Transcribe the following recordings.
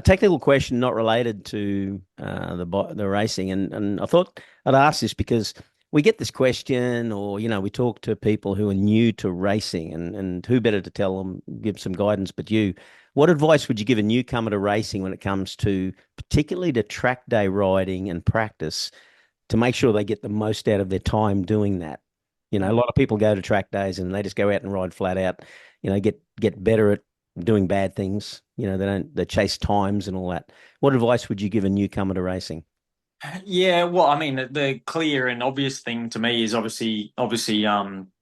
a technical question not related to the racing, and I thought I'd ask this because we get this question, or we talk to people who are new to racing, and who better to tell them, give some guidance but you. What advice would you give a newcomer to racing when it comes to particularly to track day riding and practice to make sure they get the most out of their time doing that? A lot of people go to track days and they just go out and ride flat out, get better at doing bad things. They chase times and all that. What advice would you give a newcomer to racing? Yeah, well, I mean, the clear and obvious thing to me is obviously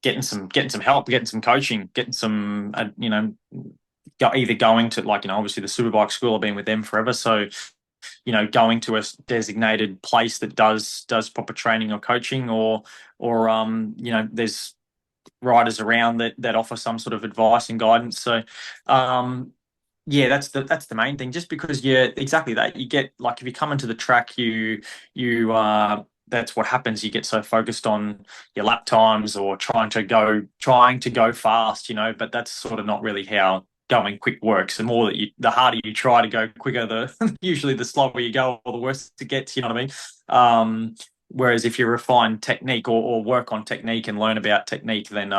getting some help, getting some coaching, getting some either going to, like, obviously the Superbike school. I've been with them forever, so going to a designated place that does proper training or coaching, or there's riders around that offer some sort of advice and guidance. So yeah, that's the main thing. Just because, yeah, exactly that. You get, like, if you come into the track, you that's what happens. You get so focused on your lap times or trying to go fast, but that's sort of not really how going quick works. The harder you try to go quicker, the usually the slower you go, or the worse it gets. You know what I mean? Whereas if you refine technique, or work on technique and learn about technique, then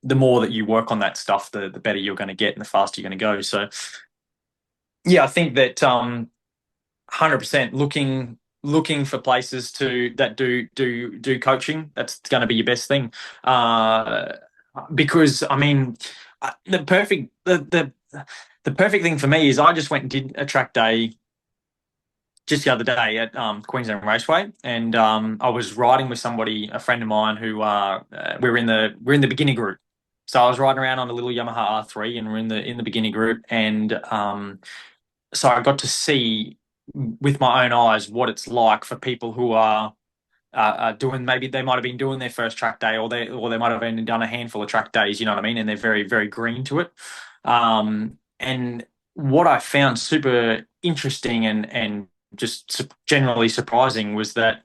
the more that you work on that stuff, the better you're going to get and the faster you're going to go. So yeah, I think that 100% looking for places that do coaching. That's going to be your best thing, because I mean, the perfect thing for me is I just went and did a track day just the other day at Queensland Raceway, and I was riding with somebody, a friend of mine, who we're in the beginner group. So I was riding around on a little Yamaha R3, and we're in the beginner group, and so I got to see with my own eyes what it's like for people who are doing, maybe they might have been doing their first track day, or they might have only done a handful of track days. You know what I mean? And they're very, very green to it. And what I found super interesting and just generally surprising was that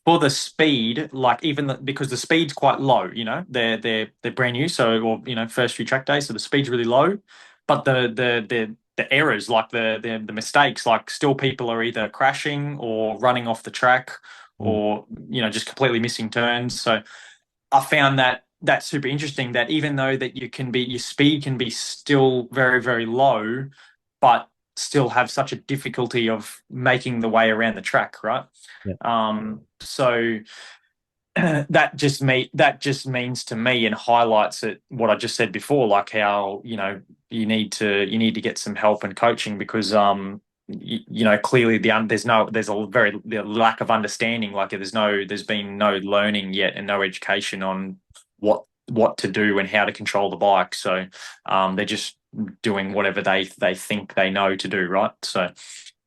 for the speed, like, because the speed's quite low, they're brand new, so, or first few track days, so the speed's really low, but the errors, like the mistakes, like, still people are either crashing or running off the track, Mm. or just completely missing turns. So I found that super interesting, that even though that your speed can be still very, very low, but still have such a difficulty of making the way around the track, right? Yeah. So that just means to me, and highlights it, what I just said before, like how you need to get some help and coaching, because clearly the lack of understanding, like there's been no learning yet, and no education on what to do and how to control the bike. So they're just doing whatever they think they know to do, right? So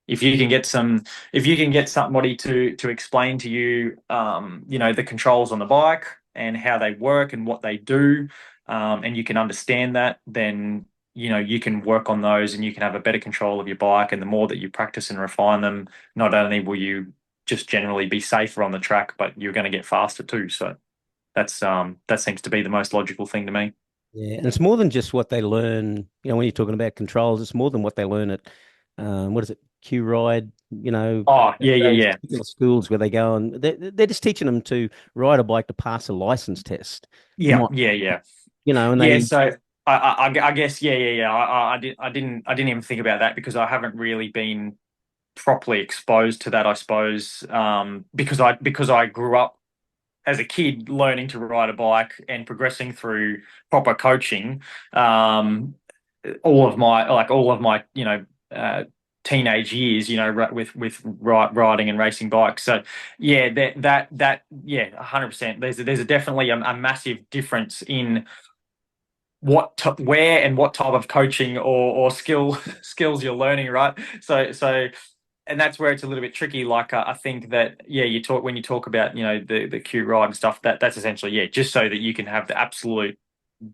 if you can get somebody to explain to you, the controls on the bike and how they work and what they do, and you can understand that, then you can work on those, and you can have a better control of your bike. And the more that you practice and refine them, not only will you just generally be safer on the track, but you're going to get faster too. So that seems to be the most logical thing to me. Yeah, and it's more than just what they learn. When you're talking about controls, it's more than what they learn at what is it, Q Ride. Oh, yeah, yeah, Those yeah. particular schools where they go, and they're just teaching them to ride a bike to pass a license test. Yeah, Not, yeah, yeah. and Yeah, they so I guess, yeah, yeah, yeah. I didn't even think about that, because I haven't really been properly exposed to that, I suppose, because I grew up as a kid learning to ride a bike and progressing through proper coaching. All of my teenage years, with riding and racing bikes. So yeah, yeah, 100%. There's definitely a massive difference in where and what type of coaching or skills you're learning, right? So and that's where it's a little bit tricky. Like, I think that, yeah, when you talk about, the Q ride and stuff, that's essentially, yeah, just so that you can have the absolute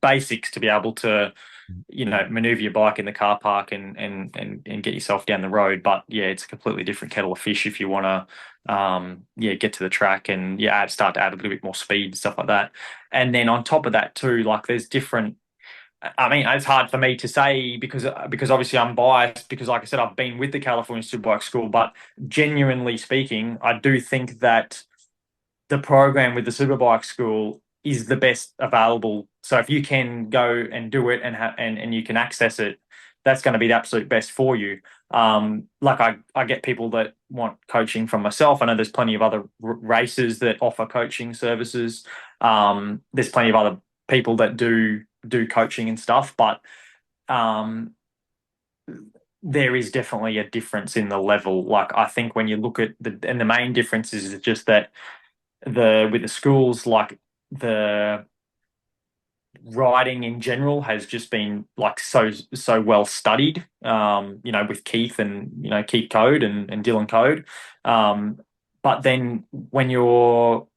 basics to be able to maneuver your bike in the car park and get yourself down the road. But yeah, it's a completely different kettle of fish if you want to get to the track and start to add a little bit more speed and stuff like that. And then on top of that too, like, there's different I mean, it's hard for me to say because obviously I'm biased because, like I said, I've been with the California Superbike School. But genuinely speaking, I do think that the program with the Superbike School is the best available. So if you can go and do it and you can access it, that's going to be the absolute best for you. Like I get people that want coaching from myself. I know there's plenty of other races that offer coaching services. There's plenty of other people that do coaching and stuff, but um, there is definitely a difference in the level. Like I think when you look at the main difference is just that with the schools, like the writing in general has just been like so well studied. With Keith and Keith Code and Dylan Code. But then when you're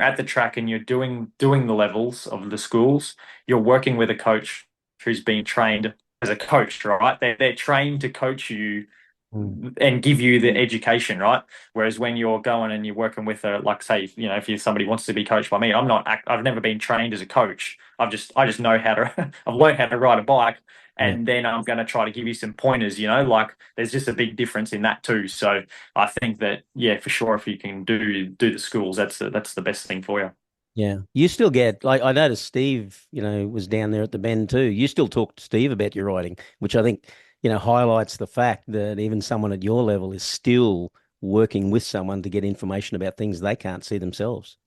at the track and you're doing the levels of the schools, you're working with a coach who's been trained as a coach, right? They're trained to coach you and give you the education, right? Whereas when you're going and you're working with like say, if you somebody wants to be coached by me, I've never been trained as a coach. I just know how to, I've learned how to ride a bike, Yeah. and then I'm going to try to give you some pointers, like there's just a big difference in that too. So I think that, yeah, for sure, if you can do the schools, that's the best thing for you. Yeah. You still get, like, I noticed Steve, was down there at the Bend too. You still talk to Steve about your writing, which I think, highlights the fact that even someone at your level is still working with someone to get information about things they can't see themselves.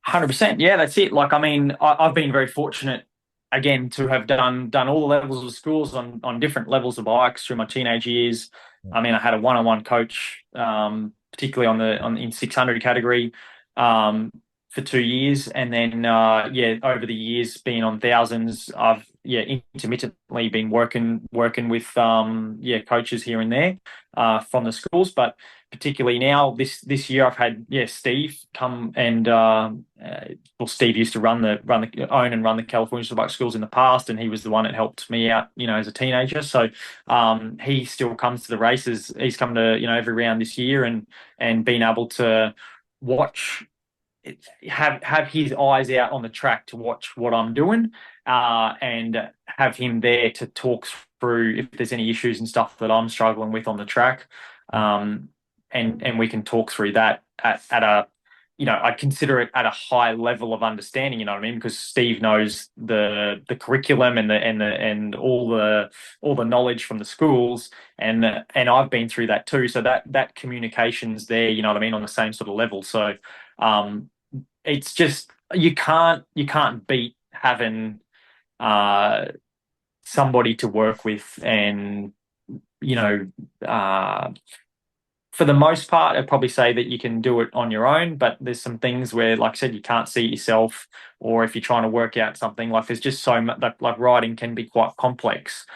100%. Yeah, that's it. Like, I mean, I've been very fortunate again to have done all the levels of schools on different levels of bikes through my teenage years. I mean, I had a one-on-one coach, particularly in 600 category, for 2 years, and then over the years, being on thousands, I've intermittently been working with coaches here and there from the schools, but particularly now this year I've had Steve come and Steve used to own and run the California Superbike schools in the past, and he was the one that helped me out as a teenager. So he still comes to the races. He's come to every round this year, and been able to watch, have his eyes out on the track to watch what I'm doing, and have him there to talk through if there's any issues and stuff that I'm struggling with on the track. And we can talk through that at a, I consider it at a high level of understanding, you know what I mean? Because Steve knows the curriculum and all the knowledge from the schools, and I've been through that too. So that communication's there, you know what I mean, on the same sort of level. So it's just you can't beat having somebody to work with, and for the most part, I'd probably say that you can do it on your own, but there's some things where, like I said, you can't see it yourself, or if you're trying to work out something, like there's just so much, like writing can be quite complex.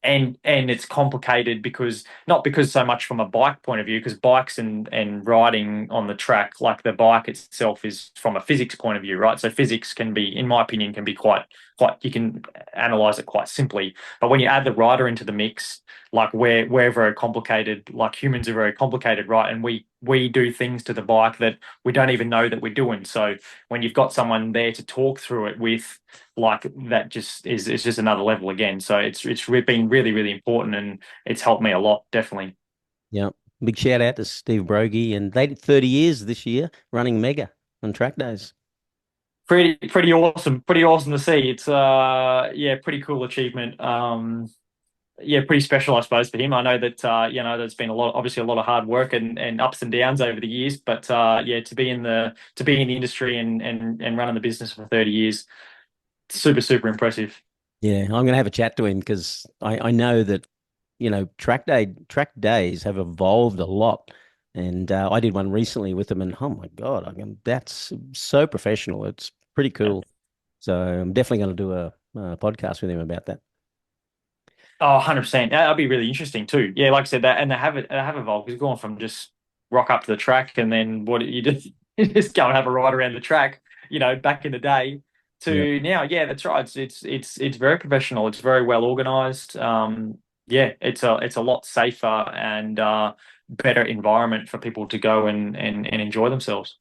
And it's complicated because not because so much from a bike point of view, because bikes and riding on the track, like the bike itself is from a physics point of view, right? So physics can be, in my opinion, can be quite you can analyze it quite simply. But when you add the rider into the mix, like we're very complicated, like humans are very complicated, right? And we do things to the bike that we don't even know that we're doing. So when you've got someone there to talk through it with, like, that just is just another level again. So it's been really, really important, and it's helped me a lot, definitely. Yeah. Big shout out to Steve Brogy, and they did 30 years this year running Mega on track days. Pretty awesome. Pretty awesome to see. It's pretty cool achievement. Pretty special, I suppose, for him. I know that there's been obviously a lot of hard work and ups and downs over the years, but to be in the industry and running the business for 30 years, super, super impressive. Yeah, I'm going to have a chat to him because I know that, track days have evolved a lot. And I did one recently with them, and oh my God, that's so professional. It's pretty Yeah. cool. So I'm definitely going to do a podcast with him about that. Oh, 100%. That'd be really interesting too. Yeah, like I said, that, and they have evolved. It's gone from just rock up to the track, and then what you just you just go and have a ride around the track, back in the day, Yeah. to now. Yeah, that's right. It's very professional. It's very well organized. Yeah, it's a lot safer and better environment for people to go and enjoy themselves.